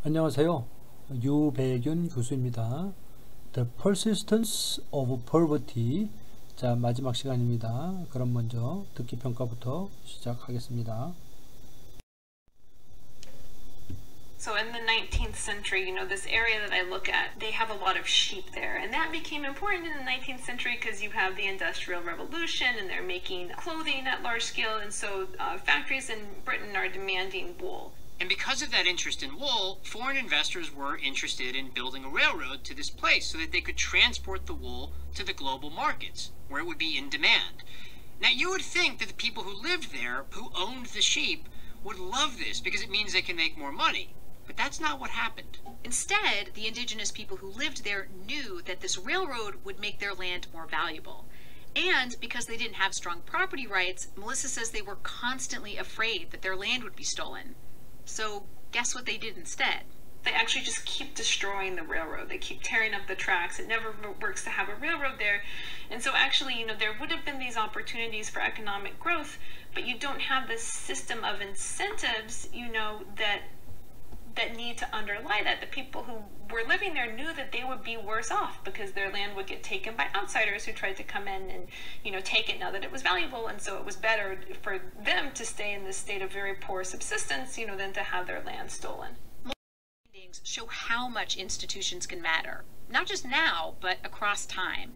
안녕하세요. 유배균 교수입니다. The Persistence of Poverty. 자, 마지막 시간입니다. 그럼 먼저 듣기 평가부터 시작하겠습니다. So in the 19th century, this area that I look at, they have a lot of sheep there. And that became important in the 19th century because you have the Industrial Revolution and they're making clothing at large scale. And so factories in Britain are demanding wool. And because of that interest in wool, foreign investors were interested in building a railroad to this place so that they could transport the wool to the global markets, where it would be in demand. Now, you would think that the people who lived there, who owned the sheep, would love this because it means they can make more money. But that's not what happened. Instead, the indigenous people who lived there knew that this railroad would make their land more valuable. And because they didn't have strong property rights, Melissa says they were constantly afraid that their land would be stolen. So guess what they did instead? They actually just keep destroying the railroad. They keep tearing up the tracks. It never works to have a railroad there. And so actually, there would have been these opportunities for economic growth, but you don't have this system of incentives, that need to underlie that. The people who were living there knew that they would be worse off because their land would get taken by outsiders who tried to come in and, take it now that it was valuable. And so it was better for them to stay in this state of very poor subsistence, than to have their land stolen. Findings show how much institutions can matter, not just now, but across time.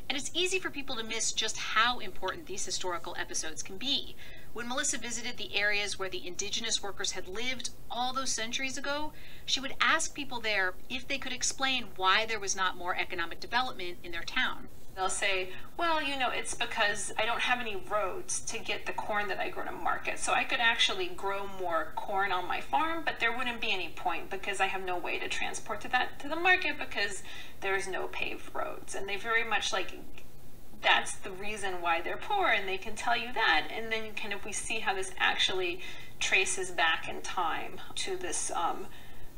And it's easy for people to miss just how important these historical episodes can be. When Melissa visited the areas where the indigenous workers had lived all those centuries ago, she would ask people there if they could explain why there was not more economic development in their town. They'll say, well, it's because I don't have any roads to get the corn that I grow to market. So I could actually grow more corn on my farm, but there wouldn't be any point because I have no way to transport to the market because there's no paved roads. And they very much that's the reason why they're poor, and they can tell you that. And then we see how this actually traces back in time to this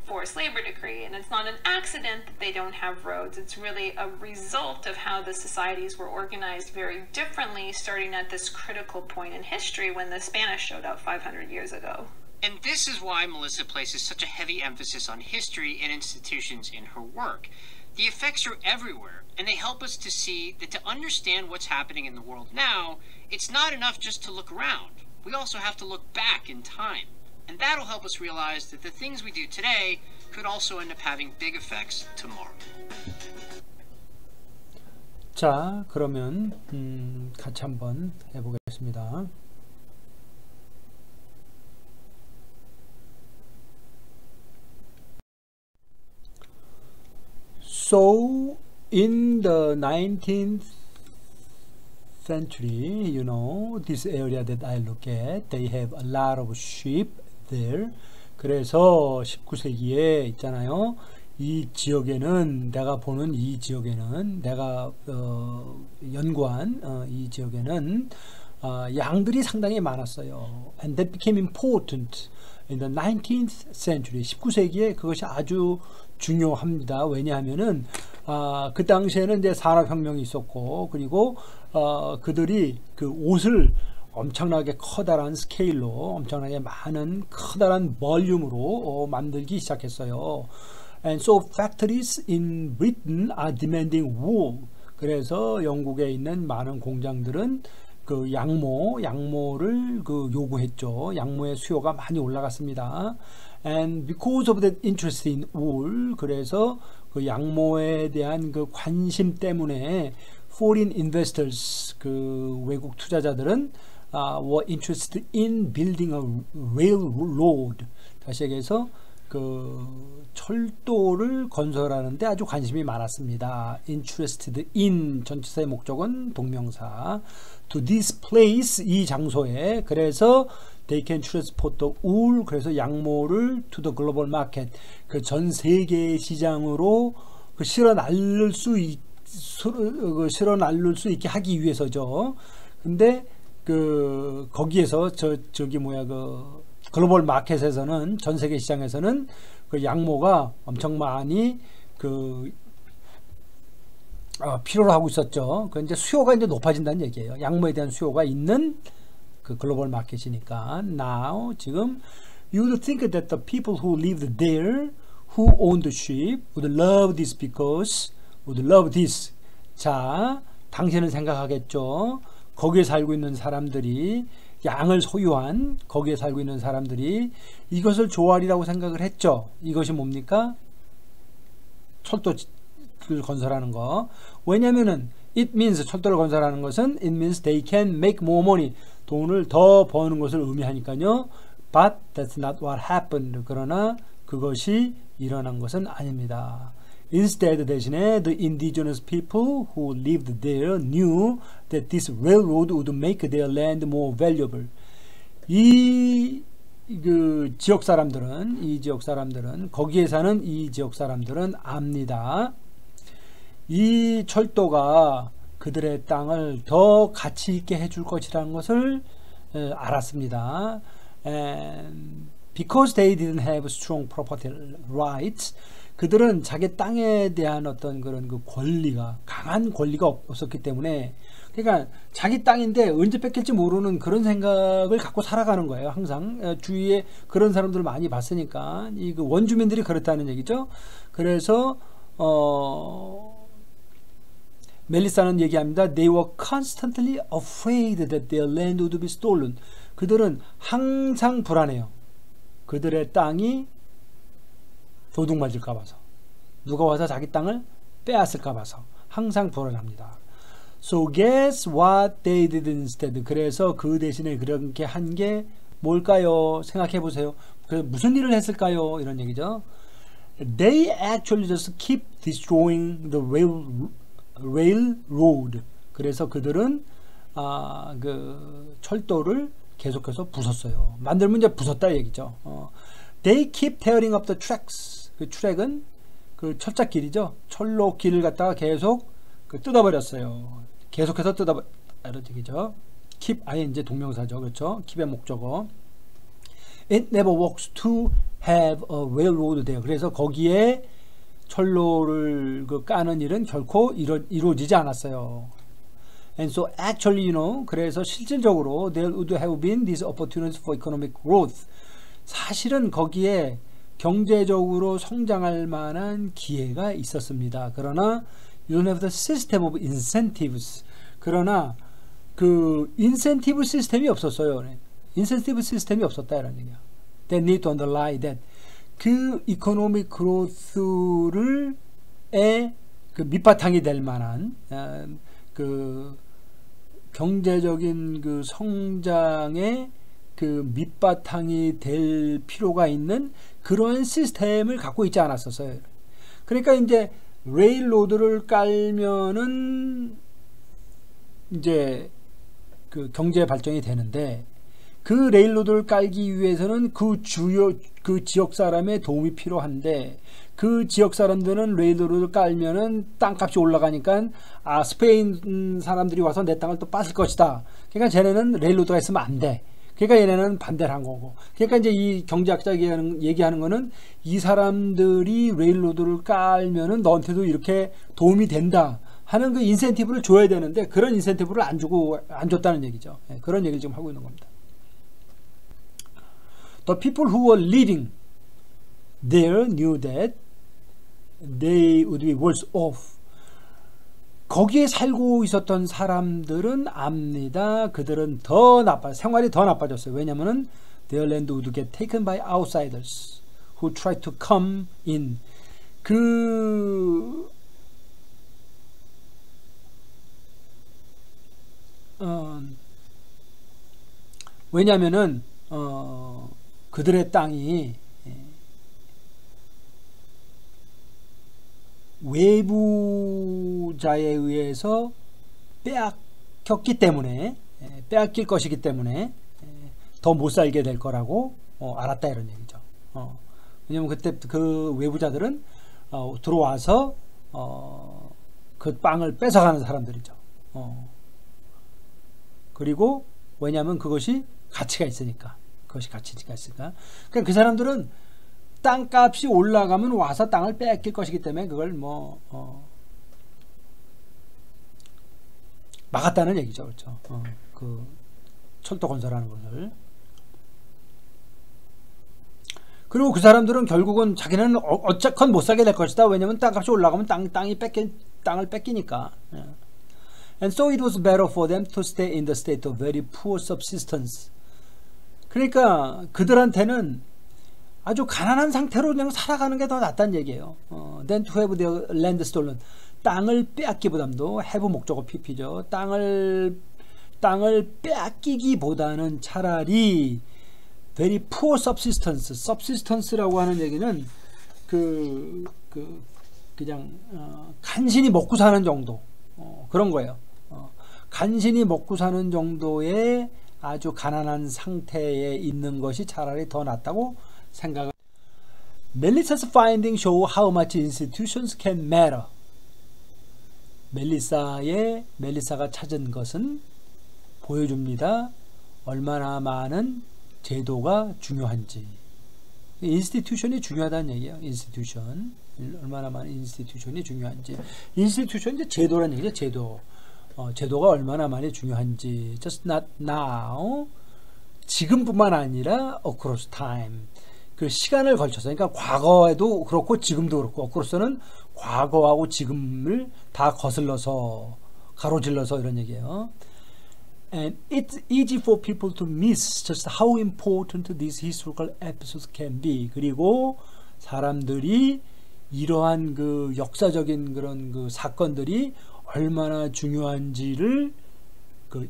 forced labor decree. And it's not an accident that they don't have roads. It's really a result of how the societies were organized very differently starting at this critical point in history when the Spanish showed up 500 years ago. And this is why Melissa places such a heavy emphasis on history and institutions in her work. The effects are everywhere, and they help us to see that to understand what's happening in the world now, it's not enough just to look around. We also have to look back in time. And that'll help us realize that the things we do today could also end up having big effects tomorrow. 자, 그러면 같이 한번 해보겠습니다. So, in the 19th century, this area that I look at, they have a lot of sheep there. 그래서 19세기에 있잖아요. 이 지역에는, 내가 보는 이 지역에는, 내가 연구한 이 지역에는 양들이 상당히 많았어요. And that became important in the 19th century. 19세기에 그것이 아주 중요합니다. 왜냐하면은 그 당시에는 이제 산업혁명이 있었고, 그리고 그들이 그 옷을 엄청나게 커다란 스케일로, 엄청나게 많은 커다란 볼륨으로 만들기 시작했어요. And so factories in Britain are demanding wool. 그래서 영국에 있는 많은 공장들은 그 양모를 요구했죠. 양모의 수요가 많이 올라갔습니다. And because of that interest in wool, 그래서 그 양모에 대한 그 관심 때문에 foreign investors, 그 외국 투자자들은 were interested in building a railroad. 다시 얘기해서 그 철도를 건설하는데 아주 관심이 많았습니다. interested in 전치사의 목적은 동명사. to this place, 이 장소에. 그래서 they can transport the wool, 그래서 양모를 to the global market, 그 전 세계 시장으로 그 실어 날릴 수 있게 하기 위해서죠. 근데 그 거기에서 그 글로벌 마켓에서는, 전 세계 시장에서는 그 양모가 엄청 많이 필요로 하고 있었죠. 그 이제 수요가 이제 높아진다는 얘기예요. 양모에 대한 수요가 있는 그 글로벌 마켓이니까. Now 지금 you would think that the people who lived there who owned the ship would love this because would love this. 자, 당신은 생각하겠죠. 거기에 살고 있는 사람들이 양을 소유한 거기에 살고 있는 사람들이 이것을 좋아하리라고 생각을 했죠. 이것이 뭡니까? 철도를 건설하는 거. 왜냐면은 it means 철도를 건설하는 것은 it means they can make more money. 돈을 더 버는 것을 의미하니까요. But that's not what happened. 그러나 그것이 일어난 것은 아닙니다. Instead, 대신에 the indigenous people who lived there knew that this railroad would make their land more valuable. 이 지역 사람들은 거기에 사는 이 지역 사람들은 압니다. 이 철도가 그들의 땅을 더 가치 있게 해줄 것이라는 것을 알았습니다. And because they didn't have strong property rights, 그들은 자기 땅에 대한 어떤 그런 그 권리가 강한 권리가 없었기 때문에, 그러니까 자기 땅인데 언제 뺏길지 모르는 그런 생각을 갖고 살아가는 거예요. 항상 주위에 그런 사람들을 많이 봤으니까 이 그 원주민들이 그렇다는 얘기죠. 그래서 멜리사는 얘기합니다. They were constantly afraid that their land would be stolen. 그들은 항상 불안해요. 그들의 땅이 도둑맞을까 봐서, 누가 와서 자기 땅을 빼앗을까 봐서 항상 불안합니다. So guess what they did instead. 그래서 그 대신에 그렇게 한 게 뭘까요? 생각해 보세요. 무슨 일을 했을까요? 이런 얘기죠. They actually just keep destroying the railroad. 그래서 그들은 그 철도를 계속해서 부쉈어요. 만들면 이제 부쉈다 얘기죠. They keep tearing up the tracks. 그 트랙은 그 철자길이죠. 철로 길을 갖다가 계속 뜯어버렸어요. 계속해서 뜯어버려. 이런 얘기죠. keep 아예 이제 동명사죠. 그렇죠? keep의 목적어. It never works to have a railroad there. 그래서 거기에 철로를 까는 일은 결코 이루어지지 않았어요. And so actually, 그래서 실질적으로 there would have been these opportunities for economic growth. 사실은 거기에 경제적으로 성장할 만한 기회가 있었습니다. 그러나 you don't have the system of incentives. 그러나 그 인센티브 시스템이 없었어요. 인센티브 시스템이 없었다 이런 얘기야. They need to underlie that. 그 이코노믹 그로스를 그 밑바탕이 될 만한 그 경제적인 그 성장의 그 밑바탕이 될 필요가 있는 그런 시스템을 갖고 있지 않았었어요. 그러니까 이제 레일로드를 깔면은 이제 그 경제 발전이 되는데, 그 레일로드를 깔기 위해서는 그 지역 사람의 도움이 필요한데, 그 지역 사람들은 레일로드를 깔면은 땅값이 올라가니까 스페인 사람들이 와서 내 땅을 또 뺏을 것이다. 그러니까 쟤네는 레일로드가 있으면 안 돼. 그러니까 얘네는 반대를 한 거고. 그러니까 이제 이 경제학자 얘기하는 거는 이 사람들이 레일로드를 깔면은 너한테도 이렇게 도움이 된다 하는 그 인센티브를 줘야 되는데, 그런 인센티브를 안 줬다는 얘기죠. 그런 얘기를 지금 하고 있는 겁니다. The people who were living there knew that they would be worse off. 거기에 살고 있었던 사람들은 압니다. 그들은 생활이 더 나빠졌어요. 왜냐면은 their land would get taken by outsiders who tried to come in. 왜냐면은 그들의 땅이 외부자에 의해서 빼앗겼기 때문에, 빼앗길 것이기 때문에 더 못 살게 될 거라고 알았다 이런 얘기죠. 왜냐면 그때 그 외부자들은 들어와서 그 빵을 뺏어가는 사람들이죠. 그리고 왜냐면 그것이 가치가 있으니까. 그러니까 그 사람들은 땅값이 올라가면 와서 땅을 뺏길 것이기 때문에 그걸 막았다는 얘기죠. 그렇죠? 그 철도 건설하는 것을. 그리고 그 사람들은 결국은 자기는 어쨌건 못 살게 될 것이다. 왜냐면 땅값이 올라가면 땅을 뺏기니까. And so it was better for them to stay in the state of very poor subsistence. 그러니까 그들한테는 아주 가난한 상태로 그냥 살아가는 게 더 낫다는 얘기예요. Than to have their land stolen. 땅을 빼앗기보담도 have 목적어 pp죠. 땅을 빼앗기기보다는 차라리 very poor subsistence. subsistence라고 하는 얘기는 그냥 간신히 먹고 사는 정도 그런 거예요. 간신히 먹고 사는 정도의 아주 가난한 상태에 있는 것이 차라리 더 낫다고 생각을. Melissa's findings show how much institutions can matter. 멜리사가 찾은 것은 보여줍니다. 얼마나 많은 제도가 중요한지. 인스티튜션이 중요하다는 얘기예요. 인스티튜션. 얼마나 많은 인스티튜션이 중요한지. 인스티튜션 이제 제도라는 얘기죠. 제도. 제도가 얼마나 많이 중요한지. Just not now. 지금뿐만 아니라 across time. 그 시간을 걸쳐서. 그러니까 과거에도 그렇고 지금도 그렇고. across는 과거하고 지금을 다 거슬러서 가로질러서 이런 얘기예요. And it's easy for people to miss just how important these historical episodes can be. 그리고 사람들이 이러한 그 역사적인 그런 그 사건들이 얼마나 중요한지를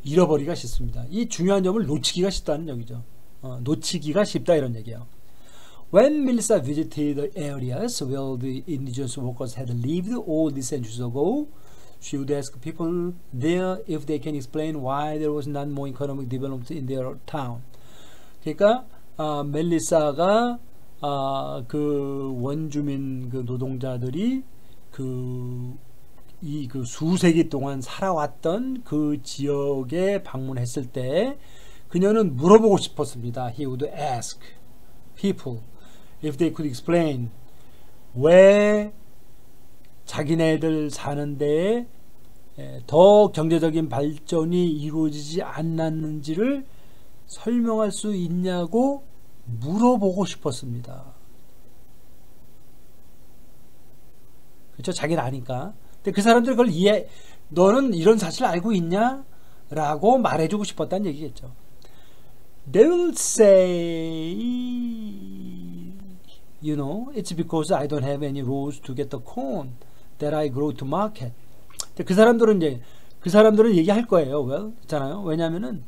잃어버리기가 쉽습니다. 이 중요한 점을 놓치기가 쉽다는 얘기죠. 놓치기가 쉽다 이런 얘기예요. When Melissa visited the areas where the indigenous workers had lived all these centuries ago, she would ask people there if they can explain why there was not more economic development in their town. 그러니까 멜리사가 그 원주민 그 노동자들이 이 수세기 동안 살아왔던 그 지역에 방문했을 때 그녀는 물어보고 싶었습니다. He would ask people if they could explain 왜 자기네들 사는 데에 더 경제적인 발전이 이루어지지 않았는지를 설명할 수 있냐고 물어보고 싶었습니다. 그렇죠? 자기는 아니까. 근데 그 사람들 그걸 너는 이런 사실을 알고 있냐? 라고 말해주고 싶었다는 얘기겠죠. They will say, you know, it's because I don't have any roads to get the corn that I grow to market. 그 사람들은 얘기할 거예요. Well, 있잖아요. 왜냐면은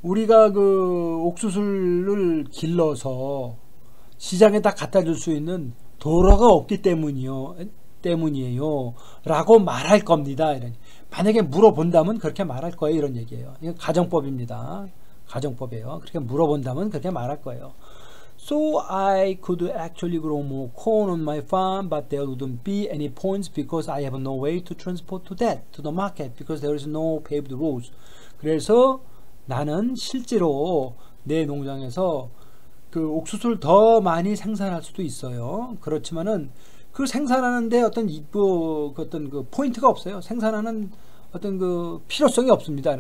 우리가 그 옥수수를 길러서 시장에다 갖다 줄 수 있는 도로가 없기 때문이에요. 라고 말할 겁니다. 이런. 만약에 물어본다면 그렇게 말할 거예요. 이런 얘기예요. 이건 가정법입니다. 가정법이에요. 그렇게 물어본다면 그렇게 말할 거예요. So I could actually grow more corn on my farm, but there wouldn't be any points because I have no way to transport to the market because there is no paved roads. 그래서 나는 실제로 내 농장에서 그 옥수수를 더 많이 생산할 수도 있어요. 그렇지만은 그 생산하는데 어떤 그 포인트가 없어요. 생산하는 어떤 그 필요성이 없습니다.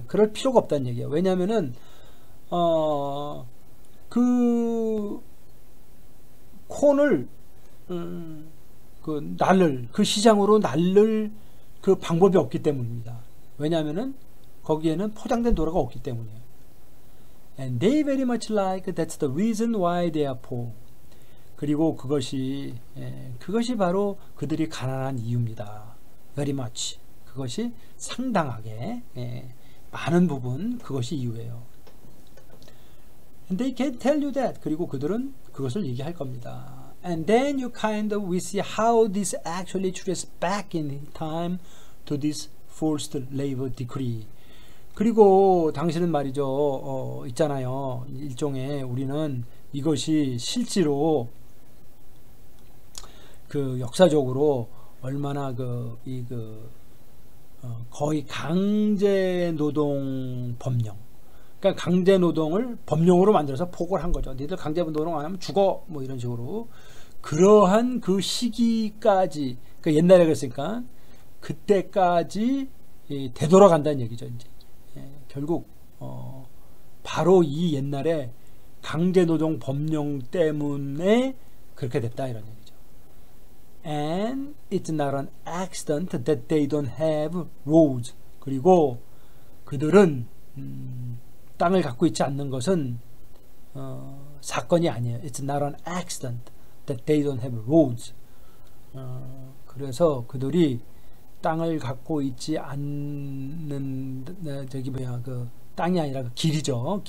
그럴 필요가 없다는 얘기예요. 왜냐하면은 그 콘을 그 시장으로 날릴 그 방법이 없기 때문입니다. 왜냐하면은 거기에는 포장된 도로가 없기 때문이에요. And they very much like that's the reason why they are poor. 그리고 그것이 바로 그들이 가난한 이유입니다. Very much. 그것이 상당하게 많은 부분 그것이 이유예요. And they can tell you that. 그리고 그들은 그것을 얘기할 겁니다. And then you we see how this actually traces back in time to this forced labor decree. 그리고 당신은 말이죠. 있잖아요. 일종의 우리는 이것이 실제로 그 역사적으로 얼마나 거의 강제 노동 법령. 그러니까 강제 노동을 법령으로 만들어서 포고를 한 거죠. 니들 강제 노동 안 하면 죽어. 뭐 이런 식으로. 그러한 그 시기까지, 그러니까 옛날에 그랬으니까 그때까지 되돌아간다는 얘기죠. 이제. 결국 바로 이 옛날에 강제노동 법령 때문에 그렇게 됐다 이런 얘기죠. And it's not an accident that they don't have roads. 그리고 그들은 땅을 갖고 있지 않는 것은 사건이 아니에요. It's not an accident that they don't have roads. 그래서 그들이 땅을 갖고 있지 않는 그 땅이 아니라 그 길이죠.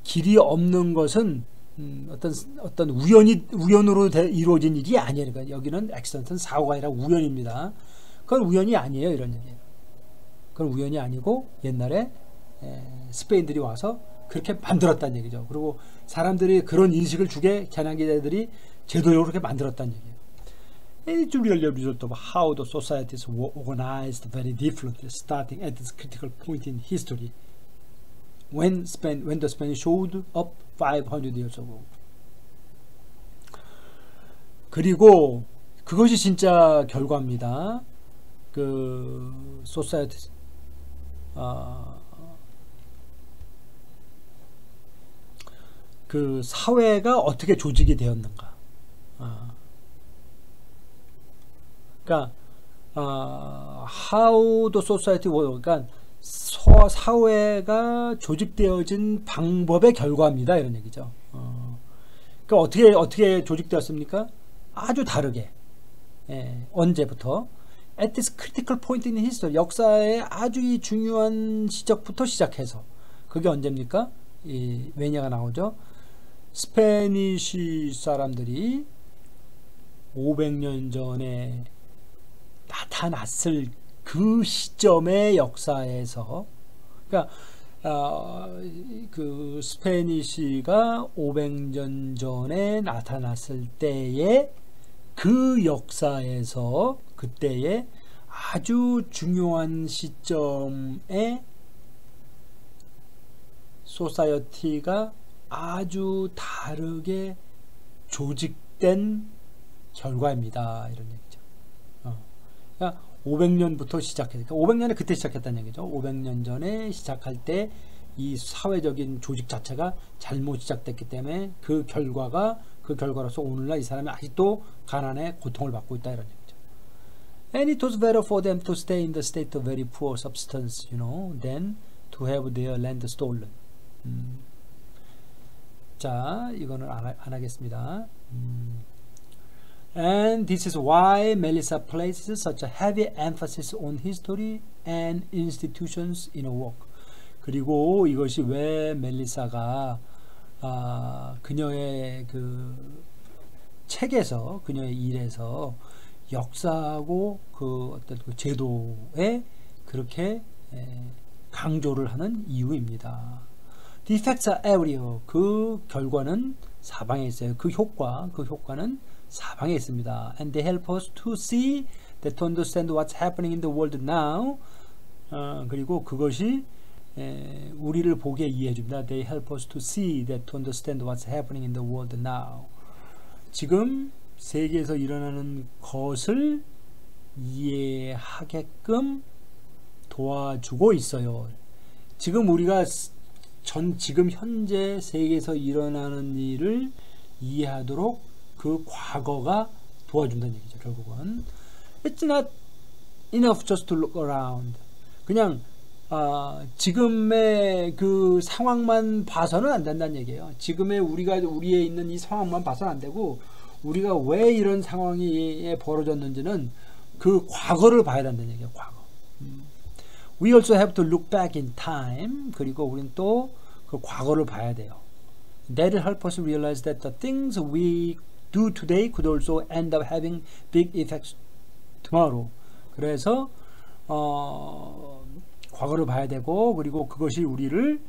길이 없는 것은 어떤 우연으로 이루어진 일이 아니에요. 그러니까 여기는 accident는 사고가 아니라 우연입니다. 그건 우연이 아니에요. 이런 얘기예요. 그건 우연이 아니고 옛날에 스페인들이 와서 그렇게 만들었다는 얘기죠. 그리고 사람들이 그런 인식을 주게 개량기자들이 제도적으로 그렇게 만들었다는 얘기예요. It's really a result of how the societies were organized very differently, starting at this critical point in history, when the Spanish showed up 500 years ago. 그리고 그것이 진짜 결과입니다. 그 society, 그 사회가 어떻게 조직이 되었는가. 그러니까 how the society was, 그러니까 사회가 조직되어진 방법의 결과입니다. 이런 얘기죠. 그러니까 어떻게 조직되었습니까? 아주 다르게. 언제부터? At this critical point in history, 역사의 아주 이 중요한 시적부터 시작해서. 그게 언제입니까? 이 왜냐가 나오죠. 스페니쉬 사람들이 500년 전에 나타났을 그 시점의 역사에서, 그러니까 그 스페니쉬가 500년 전에 나타났을 때의 그 역사에서 그때의 아주 중요한 시점에 소사이어티가 아주 다르게 조직된 결과입니다. 이런 얘기죠. 그러니까 500년부터 시작했으니까 500년에 그때 시작했다는 얘기죠. 500년 전에 시작할 때 이 사회적인 조직 자체가 잘못 시작됐기 때문에 그 결과로서 오늘날 이 사람이 아직도 가난에 고통을 받고 있다 이런 얘기죠. And it was better for them to stay in the state of very poor substance, than to have their land stolen. 자, 이거는 안 하겠습니다. And this is why Melissa places such a heavy emphasis on history and institutions in her work. 그리고 이것이 왜 멜리사가 그녀의 그 책에서, 그녀의 일에서 역사하고 그 어떤 그 제도에 그렇게 강조를 하는 이유입니다. The effects are everywhere. 그 결과는 사방에 있어요. 그 효과는 사방에 있습니다. And they help us to see, that to understand what's happening in the world now. 그리고 그것이 우리를 보게 이해해 줍니다. They help us to see, that to understand what's happening in the world now. 지금 세계에서 일어나는 것을 이해하게끔 도와주고 있어요. 지금 우리가 지금 현재 세계에서 일어나는 일을 이해하도록 그 과거가 도와준다는 얘기죠. 결국은 It's not enough just to look around. 그냥 지금의 그 상황만 봐서는 안 된다는 얘기예요. 지금의 우리에 있는 이 상황만 봐서는 안 되고, 우리가 왜 이런 상황이 벌어졌는지는 그 과거를 봐야 된다는 얘기예요. 과거. We also have to look back in time. 그리고 우리는 또 그 과거를 봐야 돼요. That will help us realize that the things we do today could also end up having big effects tomorrow. 그래서 과거를 봐야 되고, 그리고 그것이 우리를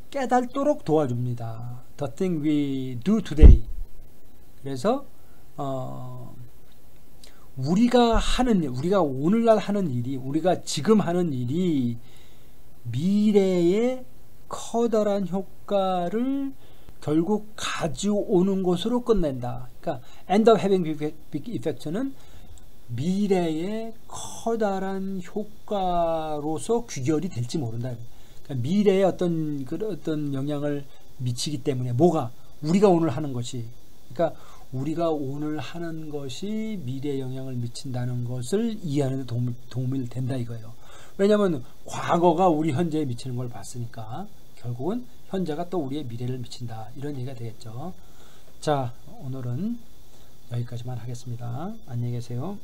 깨닫도록 도와줍니다. The thing we do today. 그래서 우리가 오늘날 하는 일이, 우리가 지금 하는 일이 미래의 커다란 효과를 결국 가져오는 것으로 끝낸다. 그러니까 end up having big effect는 미래의 커다란 효과로서 귀결이 될지 모른다. 그러니까 미래에 어떤 영향을 미치기 때문에 뭐가 우리가 오늘 하는 것이, 그러니까 우리가 오늘 하는 것이 미래에 영향을 미친다는 것을 이해하는 데 도움이 된다 이거예요. 왜냐하면 과거가 우리 현재에 미치는 걸 봤으니까 결국은 현재가 또 우리의 미래를 미친다, 이런 얘기가 되겠죠. 자, 오늘은 여기까지만 하겠습니다. 안녕히 계세요.